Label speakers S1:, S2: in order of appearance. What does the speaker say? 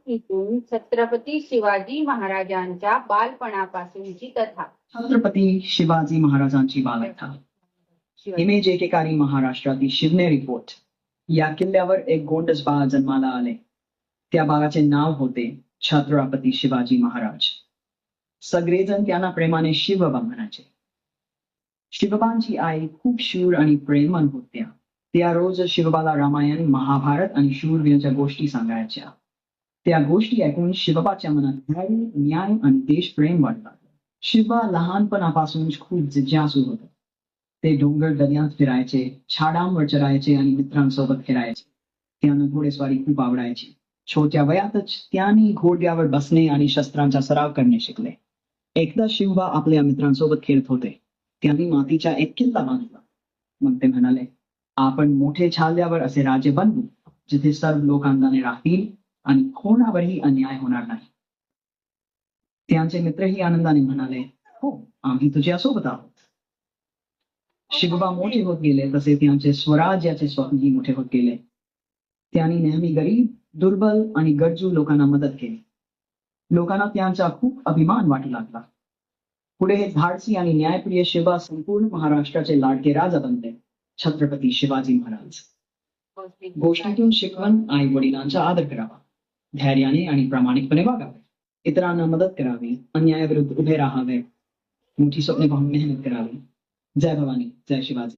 S1: इथून छत्रपती शिवाजी महाराजांच्या बालपणापासूनची कथा.
S2: छत्रपती शिवाजी महाराजांची बालकथा. इमेज एकेकाळी महाराष्ट्रातील शिवनेरी फोर्ट या किल्ल्यावर एक गोंडस बाळ जन्माला आले. त्या बाळाचे नाव होते छत्रपती शिवाजी महाराज. सगळेजण त्यांना प्रेमाने शिवबा म्हणायचे. शिवबांची आई खूप शूर आणि प्रेमळ होत्या. त्या रोज शिवबाला रामायण, महाभारत आणि शूरवीरांच्या गोष्टी सांगायच्या. त्या गोष्टी ऐकून शिवबाच्या मनात धैर्य, न्याय आणि देशप्रेम वाढला. शिवबा लहानपणापासून खूप जिज्ञासू होता. ते डोंगर दर्यात फिरायचे, झाडांवर चढायचे आणि मित्रांसोबत खेळायचे. त्यांना घोडेस्वारी खूप आवडायची. छोट्या वयातच त्यांनी घोड्यावर बसणे आणि शस्त्रांचा सराव करणे शिकले. एकदा शिवबा आपल्या मित्रांसोबत खेळत होते. त्यांनी मातीचा एक किल्ला बांधला. मग ते म्हणाले, आपण मोठे झाल्यावर असे राज्य बनवू जिथे सर्व लोक आनंदाने राहतील आणि कोणावरही अन्याय होणार नाही. त्यांचे मित्रही आनंदाने म्हणाले, हो, आम्ही तुझ्यासोबत आहोत. शिवबा मोठे होत गेले तसे त्यांचे स्वराज्याचे स्वप्नही मोठे होत गेले. त्यांनी नेहमी गरीब, दुर्बल आणि गरजू लोकांना मदत केली. लोकांना त्यांचा खूप अभिमान वाटू लागला. पुढे हे धाडसी आणि न्यायप्रिय शिवबा संपूर्ण महाराष्ट्राचे लाडके राजा बनले, छत्रपती शिवाजी महाराज. गोष्टीतून शिकवण: आई वडिलांचा आदर करावा, धैर्याने आणि प्रामाणिकपणे वागावे, इतरांना मदत करावी, अन्यायाविरुद्ध उभे राहावे, मोठी स्वप्ने पाहून मेहनत करावी. जय भवानी, जय शिवाजी.